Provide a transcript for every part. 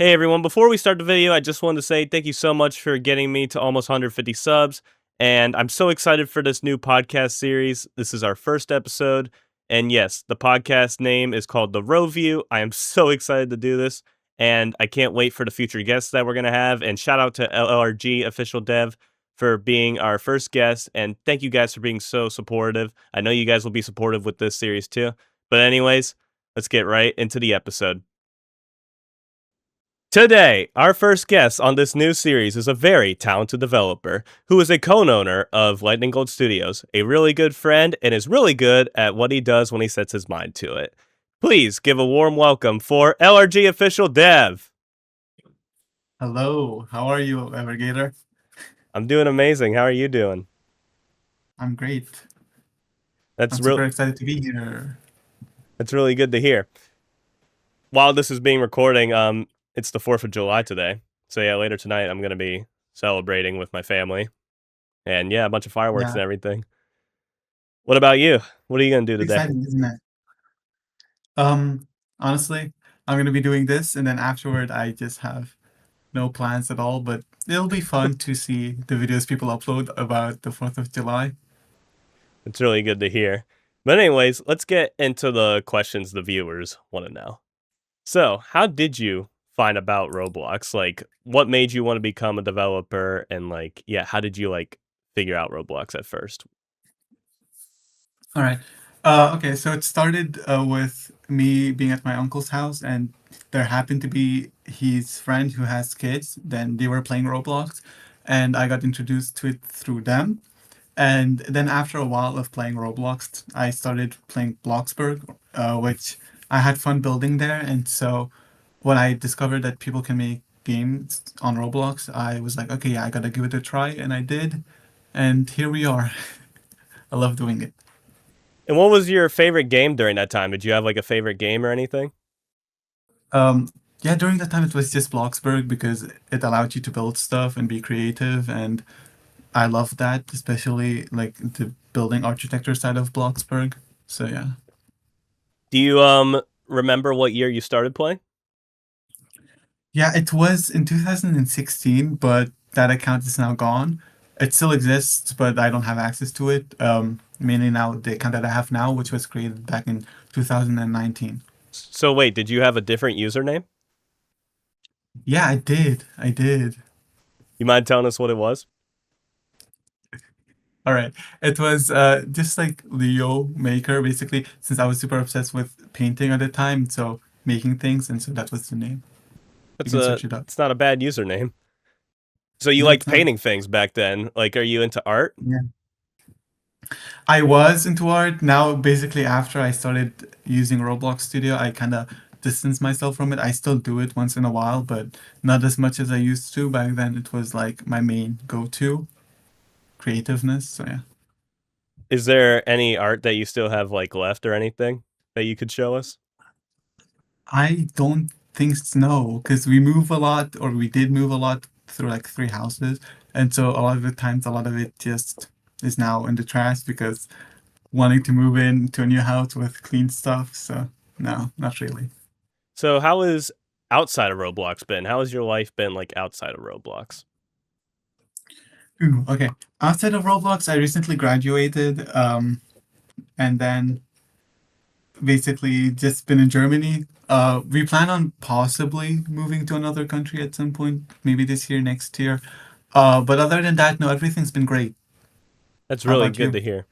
Hey everyone, before we start the video, I just wanted to say thank you so much for getting me to almost 150 subs. And I'm so excited for this new podcast series. This is our first episode. And yes, the podcast name is called The Roview. I am so excited to do this. And I can't wait for the future guests that we're going to have. And shout out to LRGOfficialDev for being our first guest. And thank you guys for being so supportive. I know you guys will be supportive with this series too. But anyways, let's get right into the episode. Today, our first guest on this new series is a very talented developer who is a co-owner of LightningGoldStudios, a really good friend, and is really good at what he does when he sets his mind to it. Please give a warm welcome for LRGOfficialDev. Hello, how are you, Evergator? I'm doing amazing. How are you doing? I'm great. That's I'm real. super excited to be here. That's really good to hear. While this is being recording, it's the 4th of July today. So yeah, later tonight I'm gonna be celebrating with my family. And yeah, a bunch of fireworks Yeah, and everything. What about you? What are you gonna do today? exciting, isn't it? Um, Honestly, I'm gonna be doing this, and then afterward, I just have no plans at all. But it'll be fun to see the videos people upload about the 4th of July. It's really good to hear. But anyways, let's get into the questions the viewers want to know. So, how did you find about Roblox? Like, what made you want to become a developer? And like, yeah, how did you like figure out Roblox at first? All right. Okay, so it started with me being at my uncle's house, and there happened to be his friend who has kids. Then they were playing Roblox, and I got introduced to it through them. And then after a while of playing Roblox, I started playing Bloxburg, which I had fun building there. And so when I discovered that people can make games on Roblox, I was like, okay, yeah, I gotta give it a try, and I did. And here we are. I love doing it. And what was your favorite game during that time? Did you have like a favorite game or anything? Um, yeah, during that time it was just Bloxburg because it allowed you to build stuff and be creative, and I love that, especially like the building architecture side of Bloxburg. So yeah. Do you remember what year you started playing? Yeah, it was in 2016, but that account is now gone. It still exists, but I don't have access to it. Mainly now the account that I have now, which was created back in 2019. So wait, did you have a different username? Yeah, I did. I did. You mind telling us what it was? All right. It was just like Leo Maker, basically, since I was super obsessed with painting at the time, so making things, and so that was the name. You It's can a search it up. it's not a bad username. So you No, liked it's not. painting things back then. Like, are you into art? Yeah. I was into art. Now, basically, after I started using Roblox Studio, I kind of distanced myself from it. I still do it once in a while, but not as much as I used to. Back then, it was like my main go-to creativeness. So yeah. Is there any art that you still have like left or anything that you could show us? I don't think so, because we move a lot, or we did move a lot through like three houses, and so a lot of the times, a lot of it just is now in the trash because wanting to move into a new house with clean stuff. So no, not really. So how is outside of Roblox been? How has your life been like outside of Roblox? Ooh, okay. Outside of Roblox, I recently graduated, and then basically just been in Germany. We plan on possibly moving to another country at some point, maybe this year, next year. But other than that, no, everything's been great. That's How really about good you? to hear.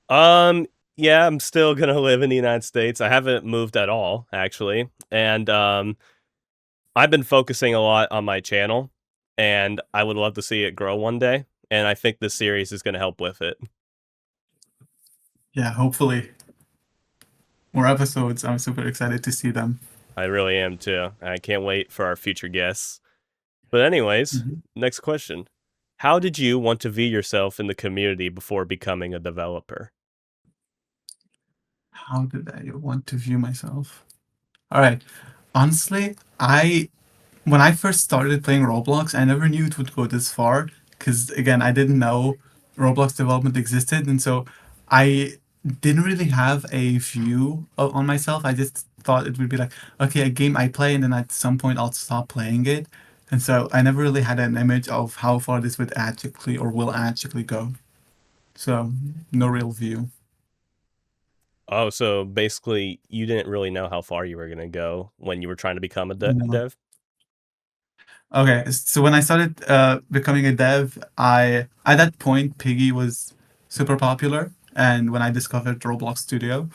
Um, yeah, I'm still gonna live in the United States. I haven't moved at all, actually. And I've been focusing a lot on my channel, and I would love to see it grow one day. And I think this series is gonna help with it. Yeah, hopefully more episodes. I'm super excited to see them. I really am too. I can't wait for our future guests. But anyways, Mhm. next question. How did you want to view yourself in the community before becoming a developer? How did I want to view myself? All right. Honestly, I when I first started playing Roblox, I never knew it would go this far because again, I didn't know Roblox development existed, and so I didn't really have a view on myself. I just thought it would be like, okay, a game I play and then at some point I'll stop playing it. And so I never really had an image of how far this would actually or will actually go. So no real view. Oh, so basically, you didn't really know how far you were gonna go when you were trying to become a No. dev. Okay, so when I started becoming a dev, I at that point Piggy was super popular, and when I discovered Roblox Studio,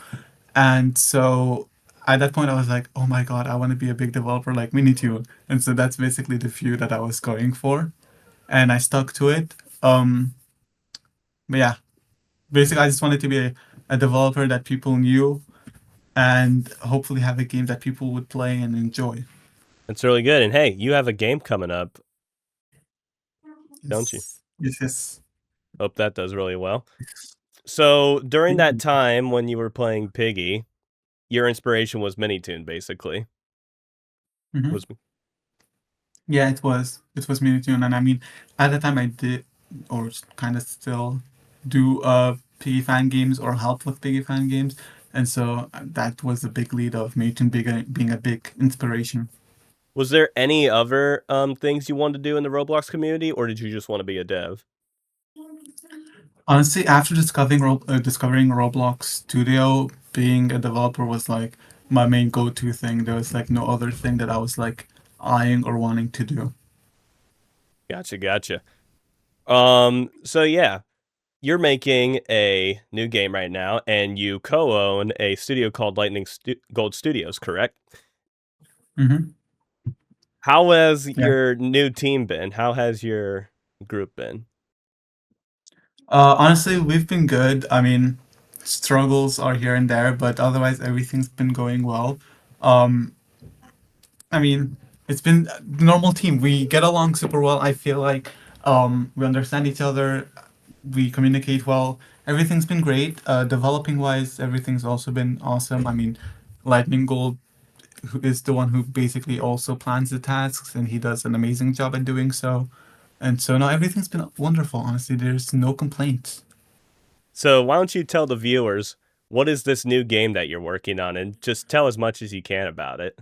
and so at that point I was like, oh my god, I want to be a big developer like Minitune, and so that's basically the view that I was going for, and I stuck to it. But yeah, basically I just wanted to be a developer that people knew, and hopefully have a game that people would play and enjoy. It's really good. And hey, you have a game coming up, don't you? Yes, yes, yes. Hope that does really well. So during that time when you were playing Piggy, your inspiration was Minitune, basically. Mhm. Was Yeah, it was. It was Minitune, and I mean, at the time I did, or kind of still do Piggy fan games or help with Piggy fan games, and so that was a big lead of Minitune being a big inspiration. was there any other things you wanted to do in the Roblox community, or did you just want to be a dev? Honestly, after discovering Roblox Studio, being a developer was like my main go-to thing. There was like no other thing that I was like eyeing or wanting to do. Gotcha, gotcha. So yeah, you're making a new game right now, and you co-own a studio called Gold Studios, correct? Hmm. How has Yeah. your new team been? How has your group been? Honestly, we've been good. I mean, struggles are here and there, but otherwise everything's been going well. Um, I mean, it's been the normal team. We get along super well. I feel like we understand each other. We communicate well. Everything's been great. Developing wise, everything's also been awesome. I mean, Lightning Gold who is the one who basically also plans the tasks, and he does an amazing job at doing so. And so now everything's been wonderful. Honestly, there's no complaints. So why don't you tell the viewers what is this new game that you're working on, and just tell as much as you can about it.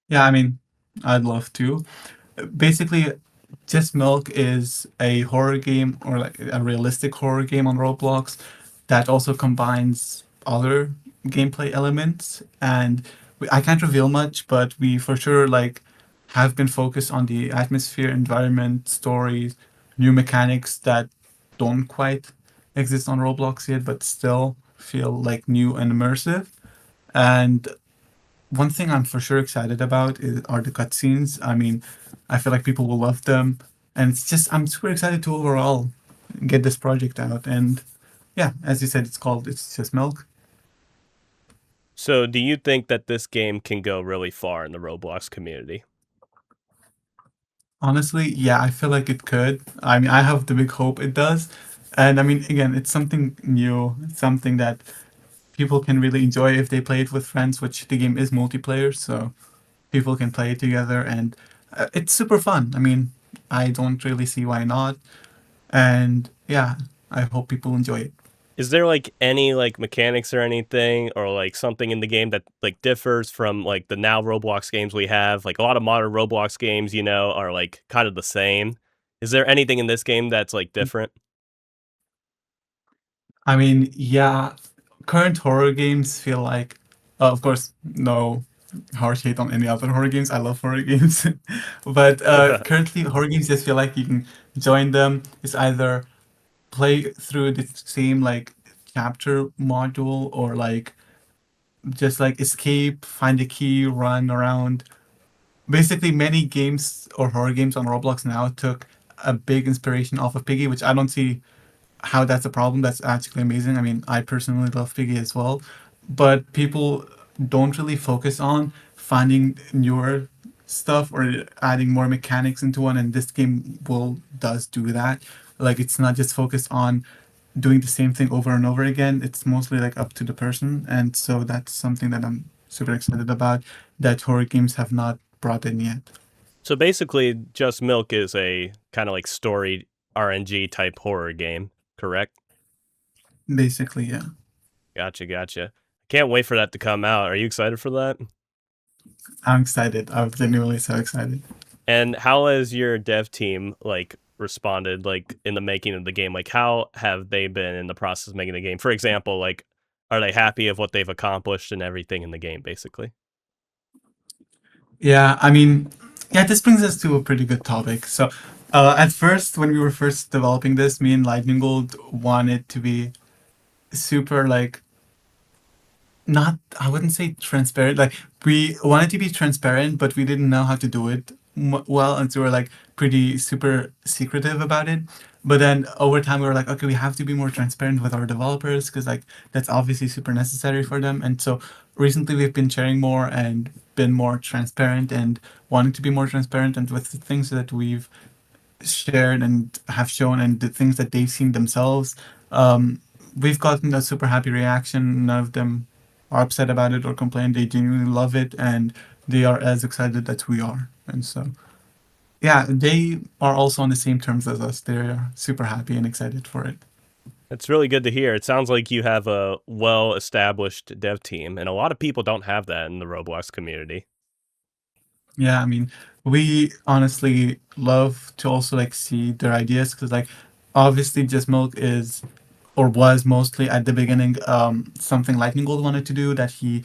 Yeah, I mean, I'd love to. Basically, Just Milk is a horror game or like a realistic horror game on Roblox that also combines other gameplay elements. And I can't reveal much, but we for sure like have been focused on the atmosphere, environment, stories, new mechanics that don't quite exist on Roblox yet, but still feel like new and immersive. And one thing I'm for sure excited about are the cutscenes. I mean, I feel like people will love them, and it's just I'm super excited to overall get this project out. And yeah, as you said, it's just milk. So do you think that this game can go really far in the Roblox community? Honestly, yeah, I feel like it could. I mean, I have the big hope it does. And I mean, again, it's something new, something that people can really enjoy if they play it with friends, which the game is multiplayer, so people can play it together, and it's super fun. I mean, I don't really see why not. And yeah, I hope people enjoy it. Is there like any like mechanics or anything, or like something in the game that like differs from like the now Roblox games we have? Like a lot of modern Roblox games, are like kind of the same. Is there anything in this game that's like different? I mean, yeah, current horror games feel like, of course, no harsh hate on any other horror games. I love horror games. But currently, horror games just feel like you can join them. It's either play through the same like chapter module or like just like escape, find a key, run around. Basically, many games or horror games on Roblox now took a big inspiration off of Piggy, which I don't see how that's a problem. That's actually amazing. I mean, I personally love Piggy as well, but people don't really focus on finding newer stuff or adding more mechanics into one, and this game will does do that. Like it's not just focused on doing the same thing over and over again. It's mostly like up to the person, and so that's something that I'm super excited about that horror games have not brought in yet. So basically, Just Milk is a kind of like story RNG type horror game, correct? Basically, yeah. Gotcha, gotcha. Can't wait for that to come out. Are you excited for that? I'm excited. I'm genuinely so excited. And how has your dev team like responded like in the making of the game? Like how have they been in the process of making the game? For example, like are they happy of what they've accomplished and everything in the game basically? Yeah, I mean, yeah, this brings us to a pretty good topic. So, at first, when we were first developing this, me and Lightning Gold wanted to be super like not, I wouldn't say transparent. Like we wanted to be transparent, but we didn't know how to do it well, and so we're like pretty super secretive about it. But then over time, we were like, okay, we have to be more transparent with our developers because like that's obviously super necessary for them. And so recently, we've been sharing more and been more transparent and wanting to be more transparent and with the things that we've shared and have shown and the things that they've seen themselves. Um, we've gotten a super happy reaction. None of them are upset about it or complain. They genuinely love it and they are as excited as we are. And so, yeah, they are also on the same terms as us. They're super happy and excited for it. It's really good to hear. It sounds like you have a well established dev team, and a lot of people don't have that in the Roblox community. Yeah, I mean, we honestly love to also like see their ideas because like obviously just milk is or was mostly at the beginning something Lightning Gold wanted to do that he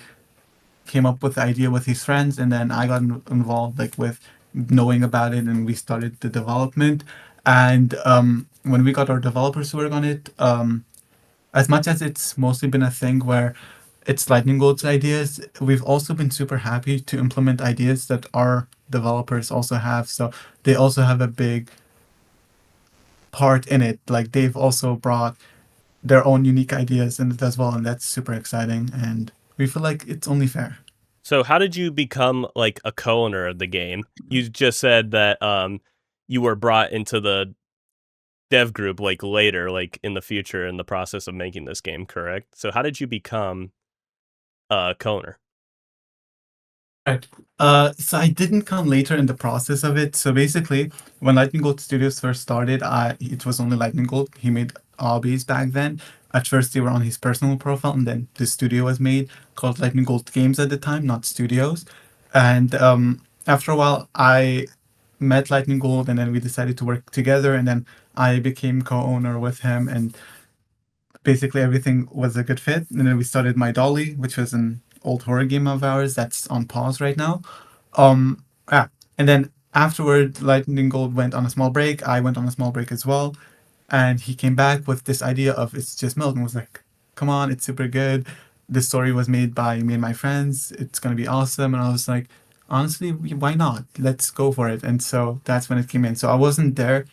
came up with the idea with his friends and then I got involved like with knowing about it and we started the development and when we got our developers to work on it as much as it's mostly been a thing where it's Lightning Gold's ideas, we've also been super happy to implement ideas that our developers also have. So they also have a big part in it. Like they've also brought their own unique ideas in it as well, and that's super exciting. And we feel like it's only fair. So how did you become like a co-owner of the game? You just said that you were brought into the dev group like later, like in the future in the process of making this game, correct? So how did you become a co-owner? Right. So I didn't come later in the process of it. So basically, when Lightning Gold Studios first started, it was only Lightning Gold. He made hobbies back then. At first, they were on his personal profile, and then the studio was made called Lightning Gold Games at the time, not Studios. And after a while, I met Lightning Gold, and then we decided to work together. And then I became co-owner with him, and basically everything was a good fit. And then we started My Dolly, which was an old horror game of ours that's on pause right now. Yeah. And then afterward, Lightning Gold went on a small break. I went on a small break as well. And he came back with this idea of it's just milk and was like, come on, it's super good. The story was made by me and my friends. It's going to be awesome. And I was like, honestly, why not? Let's go for it. And so that's when it came in. So I wasn't there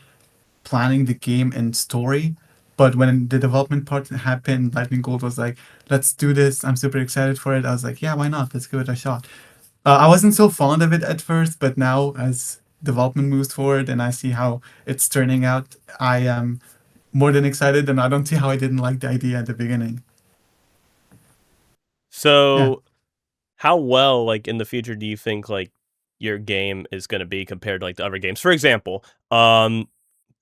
planning the game and story. But when the development part happened, Lightning Gold was like, let's do this. I'm super excited for it. I was like, yeah, why not? Let's give it a shot. I wasn't so fond of it at first, but now as development moves forward and I see how it's turning out, I am more than excited and I don't see how I didn't like the idea at the beginning. Yeah. So how well like in the future do you think like your game is going to be compared to like the other games? For example, do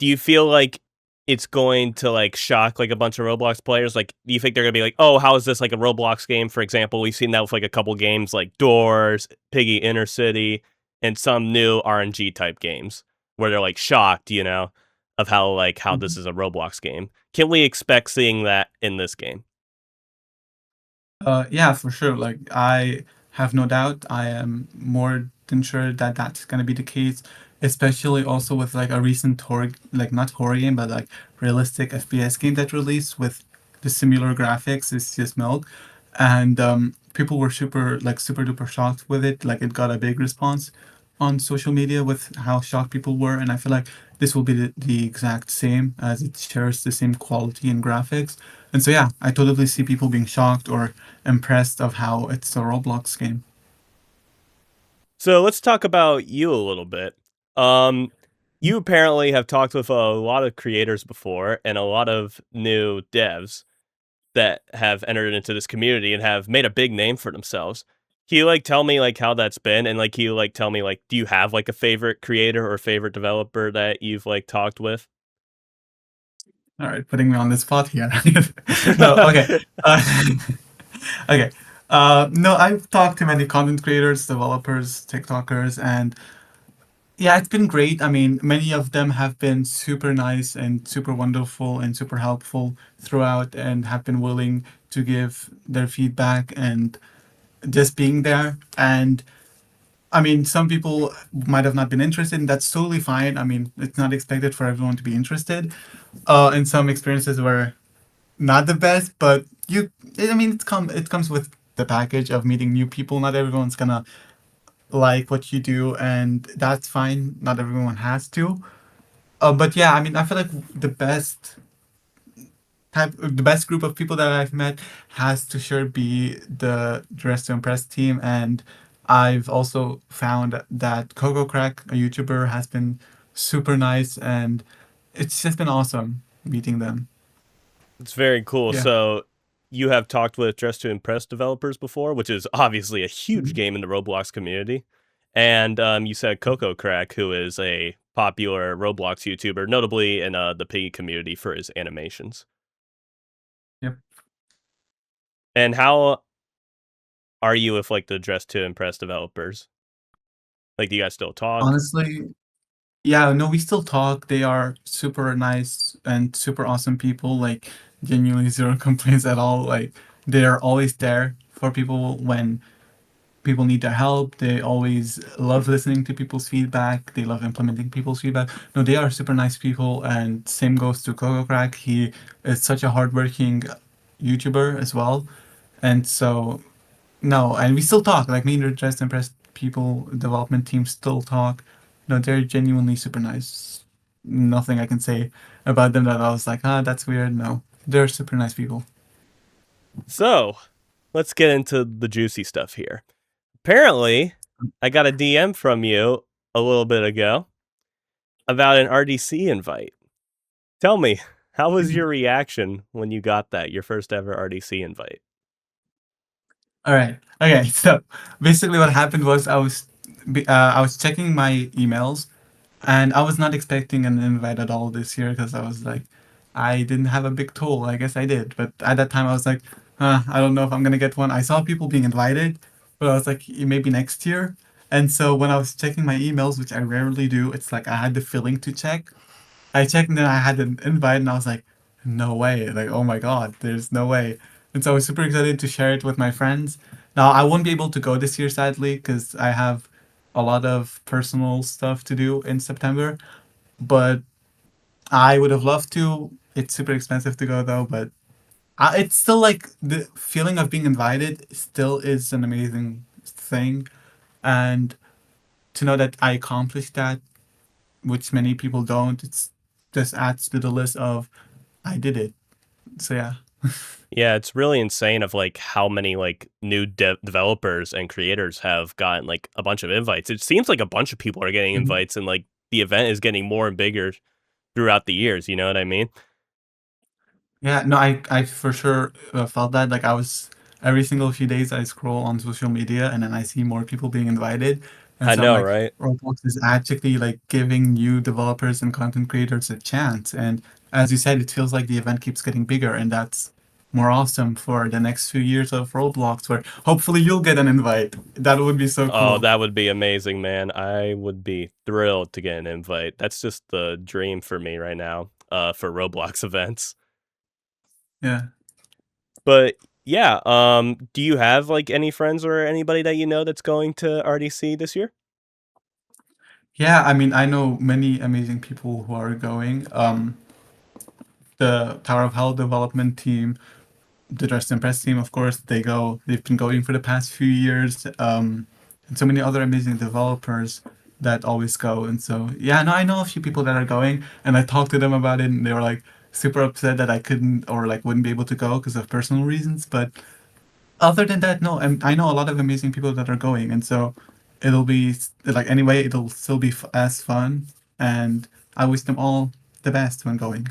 you feel like it's going to like shock like a bunch of Roblox players? Like, do you think they're gonna be like, "Oh, how is this like a Roblox game?" For example, we've seen that with like a couple games like Doors, Piggy Inner City, and some new RNG type games where they're like shocked, of how this Mhm. is a Roblox game. Can we expect seeing that in this game? Yeah, for sure. Like, I have no doubt. I am more than sure that that's gonna be the case, especially also with like a recent horror, like not horror game, but like realistic FPS game that released with the similar graphics. It's just milk, and people were super duper shocked with it. Like, it got a big response on social media with how shocked people were, and I feel like this will be the exact same as it shares the same quality and graphics. And so yeah, I totally see people being shocked or impressed of how it's a Roblox game. So let's talk about you a little bit. Um, you apparently have talked with a lot of creators before and a lot of new devs that have entered into this community and have made a big name for themselves. Can you like tell me like how that's been and like can you like tell me like do you have like a favorite creator or favorite developer that you've like talked with? All right, putting me on the spot here. No, okay. Uh, Okay. No, I've talked to many content creators, developers, TikTokers, and yeah, it's been great. I mean, many of them have been super nice and super wonderful and super helpful throughout and have been willing to give their feedback and just being there. And I mean, some people might have not been interested, and that's totally fine. I mean, it's not expected for everyone to be interested. And some experiences were not the best, but I mean, it comes with the package of meeting new people. Not everyone's gonna like what you do, and that's fine. Not everyone has to. But yeah, I mean, I feel like the best group of people that I've met has to sure be the Dress to Impress team, and I've also found that Coco Crack, a YouTuber, has been super nice, and it's just been awesome meeting them. It's very cool. Yeah. So you have talked with Dress to Impress developers before, which is obviously a huge Mhm. game in the Roblox community. And you said Coco Crack, who is a popular Roblox YouTuber, notably in the piggy community for his animations. Yep. And how are you with like the Dress to Impress developers? Like, do you guys still talk? Honestly, yeah, no, we still talk. They are super nice and super awesome people. Like, genuinely zero complaints at all. Like, they're always there for people when people need their help. They always love listening to people's feedback. They love implementing people's feedback. No, they are super nice people. And same goes to Coco Crack. He is such a hardworking YouTuber as well. And so, no, and we still talk. Like, me and the Just Impressed people development team still talk. No, they're genuinely super nice. Nothing I can say about them that I was like, ah, that's weird. No, they're super nice people. So let's get into the juicy stuff here. Apparently, I got a DM from you a little bit ago about an RDC invite. Tell me, how was your reaction when you got that, your first ever RDC invite? All right. Okay. So basically, what happened was I was checking my emails, and I was not expecting an invite at all this year because I was like, I didn't have a big tool. I guess I did, but at that time I was like, I don't know if I'm gonna get one. I saw people being invited, but I was like, maybe next year." And so when I was checking my emails, which I rarely do, it's like I had the feeling to check. I checked and then I had an invite and I was like, no way. Like, oh my God, there's no way. And so I was super excited to share it with my friends. Now, I won't be able to go this year, sadly, because I have a lot of personal stuff to do in September. But I would have loved to. It's super expensive to go though, but it's still like the feeling of being invited still is an amazing thing. And to know that I accomplished that, which many people don't, it's just adds to the list of I did it. So yeah. Yeah, it's really insane of like how many like new developers and creators have gotten like a bunch of invites. It seems like a bunch of people are getting Mhm. invites and like the event is getting more and bigger throughout the years, you know what I mean? Yeah, no, I for sure felt that. Like I was every single few days I scroll on social media and then I see more people being invited, and I so I'm know, like, right? Roblox is actually like giving new developers and content creators a chance. And as you said, it feels like the event keeps getting bigger, and that's more awesome for the next few years of Roblox, where hopefully you'll get an invite. That would be so Oh, cool. that would be amazing, man. I would be thrilled to get an invite. That's just the dream for me right now, for Roblox events. Yeah. But yeah, do you have like any friends or anybody that you know that's going to RDC this year? Yeah, I mean, I know many amazing people who are going. The Tower of Hell development team, the Dress and Press team, of course, they've been going for the past few years. And so many other amazing developers that always go. And so, yeah, no, I know a few people that are going, and I talked to them about it, and they were like super upset that I couldn't or like wouldn't be able to go because of personal reasons. But other than that, no, I know a lot of amazing people that are going, and so it'll be like anyway, it'll still be as fun, and I wish them all the best when going.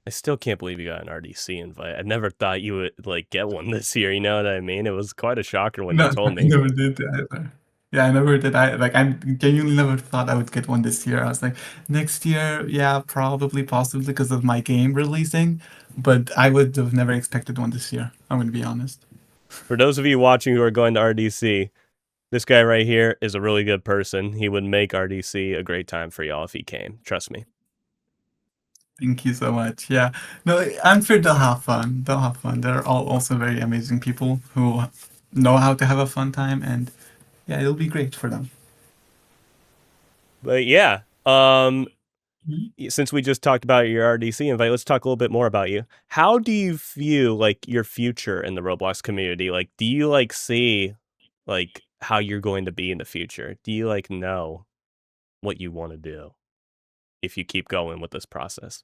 I still can't believe you got an RDC invite. I never thought you would like get one this year. You know what I mean? It was quite a shocker when you No, told I me. never did either. Yeah, I never did. I genuinely never thought I would get one this year. I was like, next year, yeah, probably, possibly because of my game releasing, but I would have never expected one this year. I'm gonna be honest. For those of you watching who are going to RDC, this guy right here is a really good person. He would make RDC a great time for y'all if he came. Trust me. Thank you so much. Yeah. No, I'm sure they'll have fun. They'll have fun. They're all also very amazing people who know how to have a fun time, and yeah, it'll be great for them. But yeah, since we just talked about your RDC invite, let's talk a little bit more about you. How do you view like your future in the Roblox community? Like, do you like see like how you're going to be in the future? Do you like know what you want to do if you keep going with this process?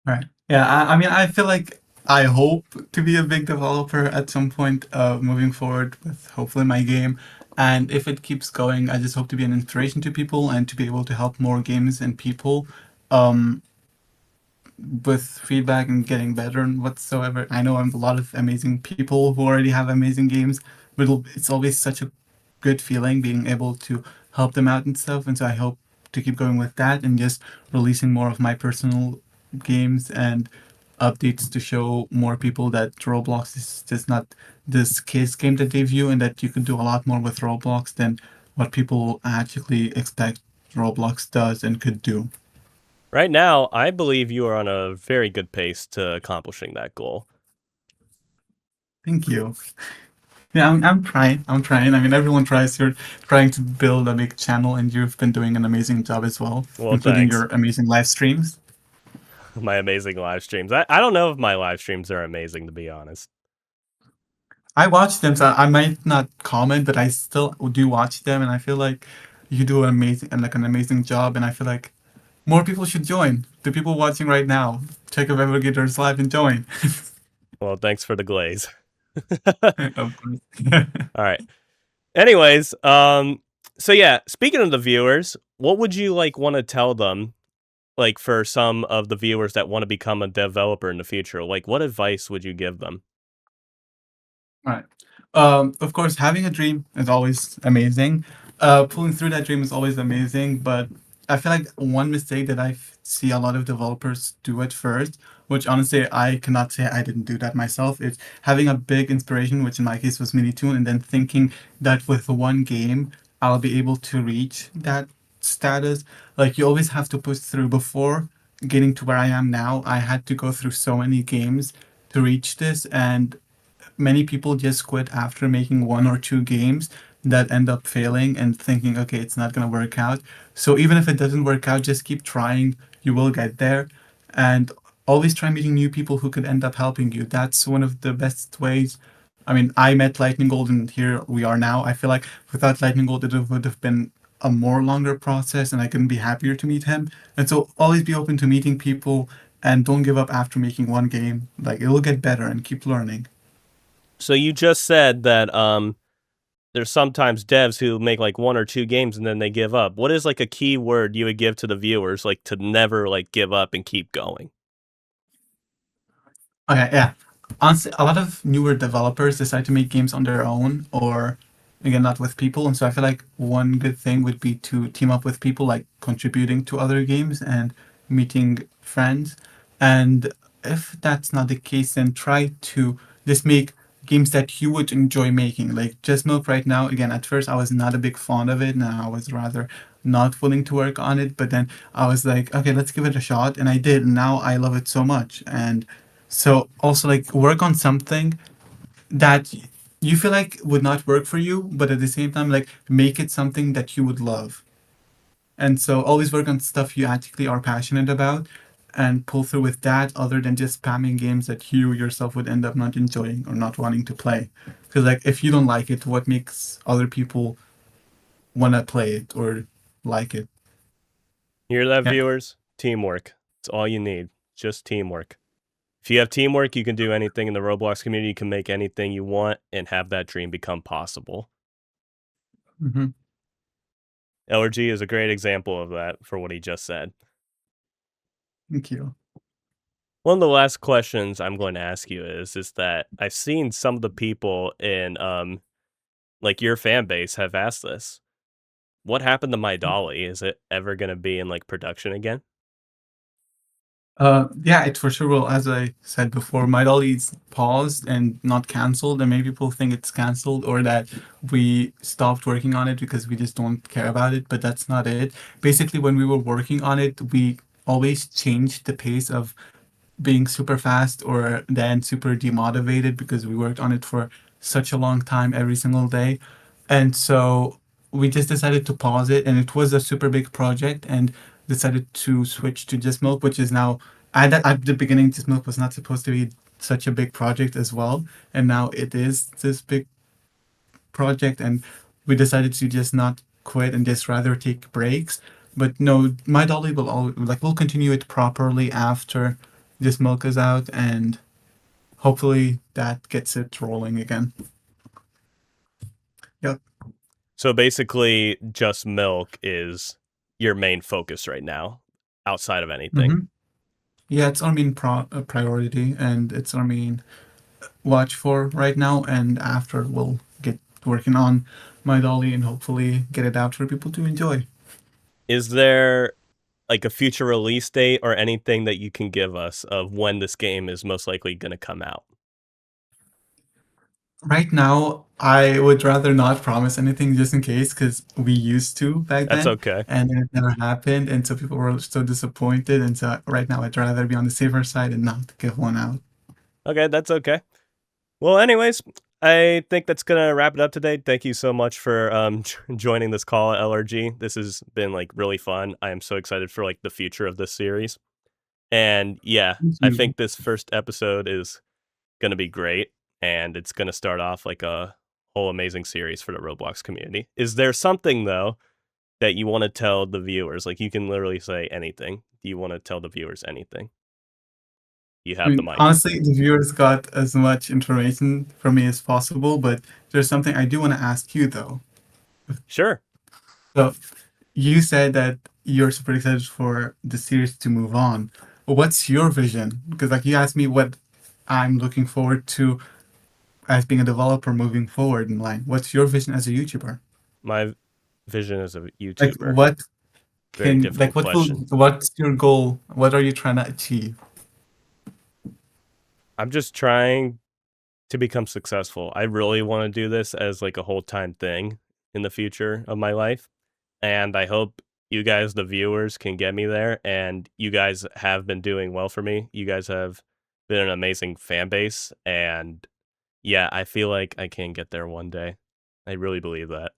Right. Yeah, I mean, I feel like I hope to be a big developer at some point, moving forward with hopefully my game. And if it keeps going, I just hope to be an inspiration to people and to be able to help more games and people. Um, with feedback and getting better and whatsoever. I know I'm a lot of amazing people who already have amazing games, but it's always such a good feeling being able to help them out and stuff. And so I hope to keep going with that and just releasing more of my personal games and updates to show more people that Roblox is just not this kids game that they view, and that you can do a lot more with Roblox than what people actually expect Roblox does and could do. Right now, I believe you are on a very good pace to accomplishing that goal. Thank you. Yeah, I'm trying. I'm trying. I mean, everyone tries. You're trying to build a big channel, and you've been doing an amazing job as well, Well, including thanks. your amazing live streams. My amazing live streams. I don't know if my live streams are amazing, to be honest. I watch them, so I might not comment, but I still do watch them, and I feel like you do an amazing and like an amazing job, and I feel like more people should join. The people watching right now, check if Navigator's live and join. Well, thanks for the glaze. Of course. All right. Anyways, so yeah, speaking of the viewers, what would you like want to tell them, like for some of the viewers that want to become a developer in the future? Like, what advice would you give them? Right. Of course, having a dream is always amazing. Pulling through that dream is always amazing, but I feel like one mistake that see a lot of developers do at first, which honestly I cannot say I didn't do that myself, is having a big inspiration, which in my case was Minitoon, and then thinking that with one game I'll be able to reach that status. Like you always have to push through. Before getting to where I am now, I had to go through so many games to reach this, and many people just quit after making one or two games that end up failing and thinking, okay, it's not going to work out. So even if it doesn't work out, just keep trying. You will get there. And always try meeting new people who could end up helping you. That's one of the best ways. I mean, I met Lightning Gold and here we are now. I feel like without Lightning Gold, it would have been a more longer process and I couldn't be happier to meet him. And so always be open to meeting people and don't give up after making one game. Like it will get better and keep learning. So you just said that there's sometimes devs who make like one or two games and then they give up. What is like a key word you would give to the viewers, like to never like give up and keep going? Okay, yeah. Honestly, a lot of newer developers decide to make games on their own or again not with people. And so I feel like one good thing would be to team up with people, like contributing to other games and meeting friends. And if that's not the case, then try to just make games that you would enjoy making. Like Just Milk right now, again, at first I was not a big fan of it and I was rather not willing to work on it. But then I was like, okay, let's give it a shot. And I did. And now I love it so much. And so also like work on something that you feel like would not work for you, but at the same time like make it something that you would love. And so always work on stuff you actually are passionate about and pull through with that other than just spamming games that you yourself would end up not enjoying or not wanting to play. Because like if you don't like it, what makes other people want to play it or like it? Hear that, Yeah. viewers? Teamwork. It's all you need. Just teamwork. If you have teamwork, you can do anything in the Roblox community. You can make anything you want and have that dream become possible. Hmm. LRG is a great example of that for what he just said. Thank you. One of the last questions I'm going to ask you is that I've seen some of the people in like your fan base have asked this. What happened to my dolly? Is it ever going to be in like production again? Yeah, it for sure will. As I said before, My Dolly's paused and not canceled, and many people think it's canceled or that we stopped working on it because we just don't care about it, but that's not it. Basically, when we were working on it, we always changed the pace of being super fast or then super demotivated because we worked on it for such a long time every single day. And so we just decided to pause it, and it was a super big project, and decided to switch to Just Milk, which is now at the beginning, Just Milk was not supposed to be such a big project as well, and now it is this big project, and we decided to just not quit and just rather take breaks. But no, My Dolly will all like we'll continue it properly after this milk is out, and hopefully that gets it rolling again. Yep. So basically, just milk is your main focus right now, outside of anything. hmm Yeah, it's our main priority, and it's our main watch for right now. And after, we'll get working on My Dolly and hopefully get it out for people to enjoy. Is there like a future release date or anything that you can give us of when this game is most likely going to come out? Right now, I would rather not promise anything just in case, because we used to back That's then, okay. and it never happened, and so people were so disappointed. And so right now, I'd rather be on the safer side and not give one out. Okay, that's okay. Well, anyways, I think that's gonna wrap it up today. Thank you so much for joining this call at LRG. This has been like really fun. I am so excited for like the future of this series. And yeah, Thank I you. think this first episode is gonna be great, and it's gonna start off like a whole amazing series for the Roblox community. Is there something though that you want to tell the viewers? Like you can literally say anything. Do you want to tell the viewers anything? You I have the mean, mic. honestly, the viewers got as much information from me as possible, but there's something I do want to ask you though. Sure. So you said that you're super excited for the series to move on. What's your vision? Because like you asked me what I'm looking forward to as being a developer moving forward in line. What's your vision as a YouTuber? My vision as a Like YouTuber. what Very can like difficult what will question. what's your goal? What are you trying to achieve? I'm just trying to become successful. I really want to do this as like a whole time thing in the future of my life. And I hope you guys, the viewers, can get me there. And you guys have been doing well for me. You guys have been an amazing fan base. And yeah, I feel like I can get there one day. I really believe that.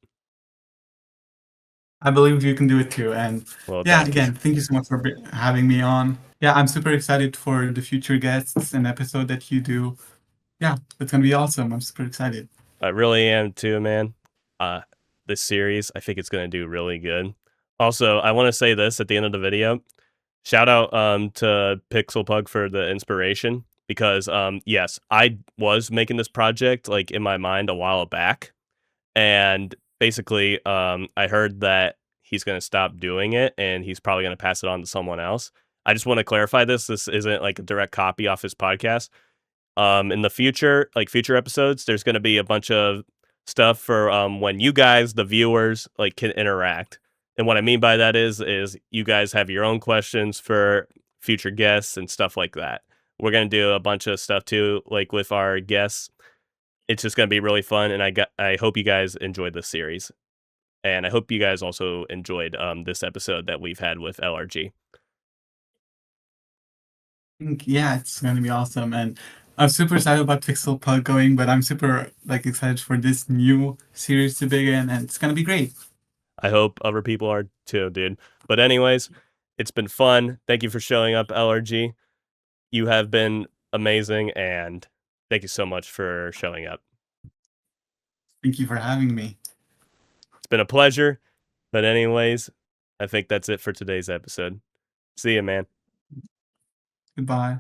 I believe you can do it too. And Well, yeah, thank you. again, thank you so much for having me on. Yeah, I'm super excited for the future guests and episode that you do. Yeah, it's gonna be awesome. I'm super excited. I really am too, man. Uh, this series, I think it's gonna do really good. Also, I want to say this at the end of the video. Shout out to Pixelpug for the inspiration because yes, I was making this project like in my mind a while back, and basically I heard that he's gonna stop doing it and he's probably gonna pass it on to someone else. I just want to clarify this. This isn't like a direct copy off his podcast. In the future, like future episodes, there's going to be a bunch of stuff for when you guys, the viewers, like can interact. And what I mean by that is you guys have your own questions for future guests and stuff like that. We're going to do a bunch of stuff too, like with our guests. It's just going to be really fun, and I hope you guys enjoyed this series, and I hope you guys also enjoyed this episode that we've had with LRG. Yeah, it's gonna be awesome, and I'm super excited about Pixel Pug going, but I'm super like excited for this new series to begin, and it's gonna be great. I hope other people are too, dude. But anyways, it's been fun. Thank you for showing up, LRG. You have been amazing, and thank you so much for showing up. Thank you for having me. It's been a pleasure. But anyways, I think that's it for today's episode. See you, man. Goodbye.